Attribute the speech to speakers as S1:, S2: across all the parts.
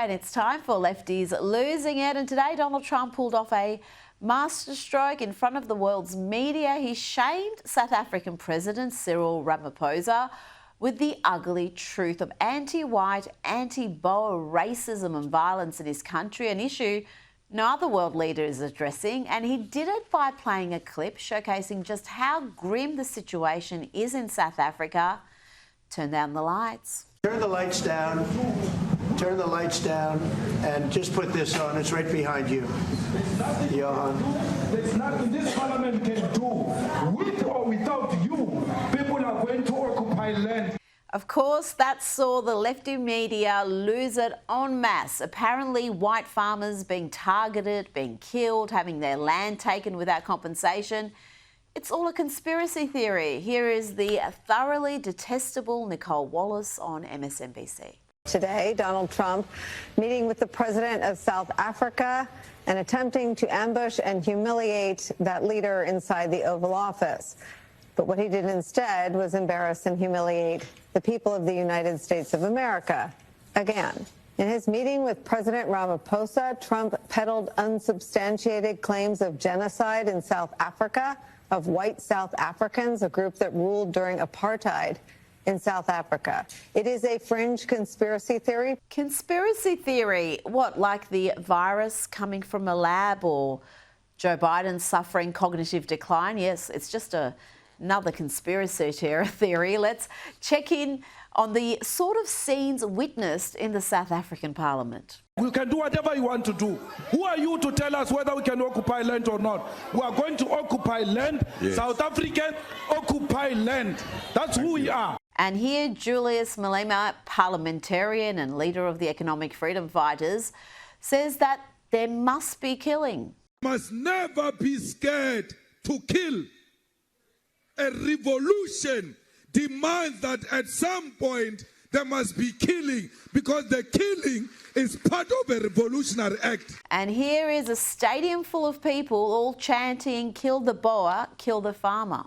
S1: And it's time for Lefties Losing It. And today Donald Trump pulled off a masterstroke in front of the world's media. He shamed South African President Cyril Ramaphosa with the ugly truth of anti-white, anti-Boer racism and violence in his country, an issue no other world leader is addressing. And he did it by playing a clip showcasing just how grim the situation is in South Africa. Turn down the lights.
S2: Turn the lights down. Turn the lights down and just put this on. It's right behind you. Johan.
S3: There's nothing this parliament can do. With or without you, people are going to occupy land.
S1: Of course, that saw the lefty media lose it en masse. Apparently, white farmers being targeted, being killed, having their land taken without compensation. It's all a conspiracy theory. Here is the thoroughly detestable Nicole Wallace on MSNBC.
S4: Today, Donald Trump meeting with the president of South Africa and attempting to ambush and humiliate that leader inside the Oval Office. But what he did instead was embarrass and humiliate the people of the United States of America again. In his meeting with President Ramaphosa, Trump peddled unsubstantiated claims of genocide in South Africa of white South Africans, a group that ruled during apartheid in South Africa. It is a fringe conspiracy theory.
S1: Conspiracy theory? What, like the virus coming from a lab or Joe Biden suffering cognitive decline? Yes, it's just another conspiracy theory. Let's check in on the sort of scenes witnessed in the South African parliament.
S3: We can do whatever you want to do. Who are you to tell us whether we can occupy land or not? We are going to occupy land. Yes. South African occupy land. That's who we are.
S1: And here, Julius Malema, parliamentarian and leader of the Economic Freedom Fighters, says that there must be killing.
S5: Must never be scared to kill. A revolution demands that at some point there must be killing, because the killing is part of a revolutionary act.
S1: And here is a stadium full of people all chanting, "Kill the Boer, kill the farmer."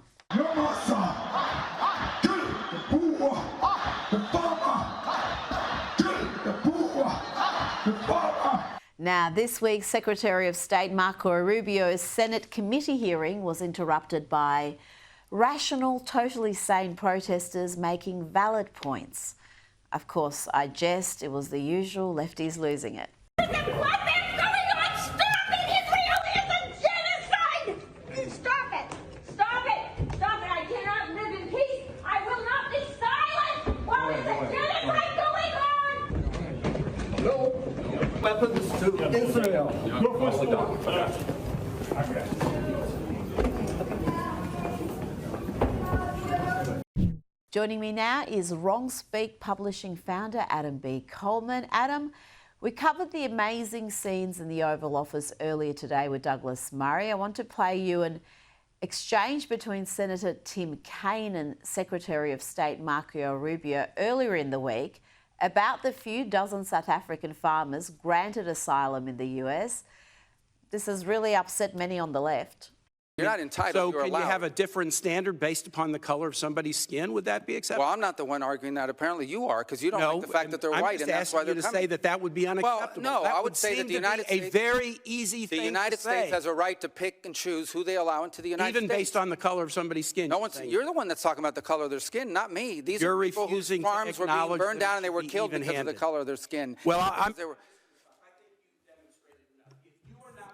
S1: Now, this week's Secretary of State Marco Rubio's Senate committee hearing was interrupted by rational, totally sane protesters making valid points. Of course, I jest. It was the usual lefties losing it.
S6: What is going on? Stop it! Israel is a genocide! Stop it! Stop it! Stop it! I cannot live in peace. I will not be silent while there's a genocide going on!
S2: No weapons to Israel.
S1: Joining me now is Wrong Speak Publishing founder Adam B. Coleman. Adam, we covered the amazing scenes in the Oval Office earlier today with Douglas Murray. I want to play you an exchange between Senator Tim Kaine and Secretary of State Marco Rubio earlier in the week about the few dozen South African farmers granted asylum in the US. This has really upset many on the left.
S7: You're not entitled.
S8: So can you have a different standard based upon the color of somebody's skin? Would that be acceptable?
S7: Well, I'm not the one arguing that. Apparently you are, because you don't like the fact that they're white, and that's why they're coming.
S8: I'm just asking you to say that would be unacceptable.
S7: Well, no,
S8: that
S7: I would say that the United States,
S8: a very easy thing to say.
S7: The United States has a right to pick and choose who they allow into the United States.
S8: Even based on the color of somebody's skin.
S7: No one's. You're the one that's talking about the color of their skin, not me. These are people whose farms were being burned down and they were killed because of the color of their skin.
S8: Well,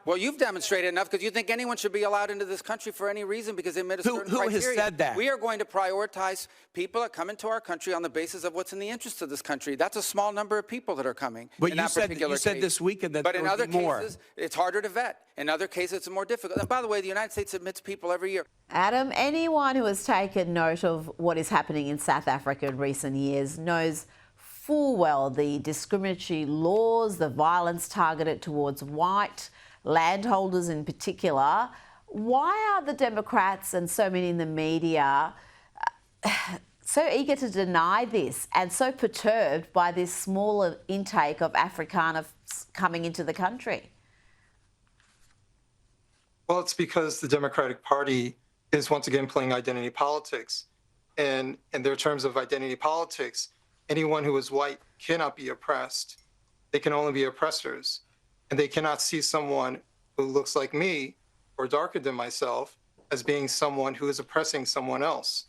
S7: Well, you've demonstrated enough, because you think anyone should be allowed into this country for any reason because they met a certain criteria.
S8: Who has said that?
S7: We are going to prioritize people that come into our country on the basis of what's in the interest of this country. That's a small number of people that are coming.
S8: But you said this weekend that
S7: but
S8: there
S7: in other
S8: would be more.
S7: cases, it's harder to vet. In other cases, it's more difficult. And by the way, the United States admits people every year.
S1: Adam, anyone who has taken note of what is happening in South Africa in recent years knows full well the discriminatory laws, the violence targeted towards white landholders in particular. Why are the Democrats and so many in the media so eager to deny this and so perturbed by this smaller intake of Afrikaners coming into the country?
S9: Well, it's because the Democratic Party is once again playing identity politics. And in their terms of identity politics, anyone who is white cannot be oppressed. they can only be oppressors. And they cannot see someone who looks like me or darker than myself as being someone who is oppressing someone else.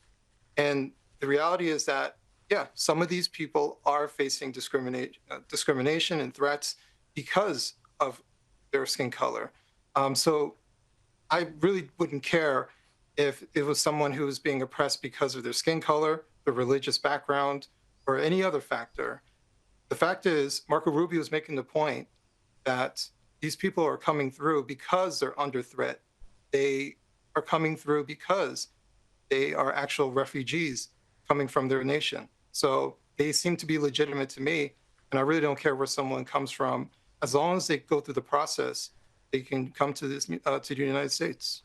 S9: And the reality is that, yeah, some of these people are facing discrimination and threats because of their skin color. So I really wouldn't care if it was someone who was being oppressed because of their skin color, their religious background, or any other factor. The fact is, Marco Rubio is making the point that these people are coming through because they're under threat. They are coming through because they are actual refugees coming from their nation. So they seem to be legitimate to me, and I really don't care where someone comes from. As long as they go through the process, they can come to the United States.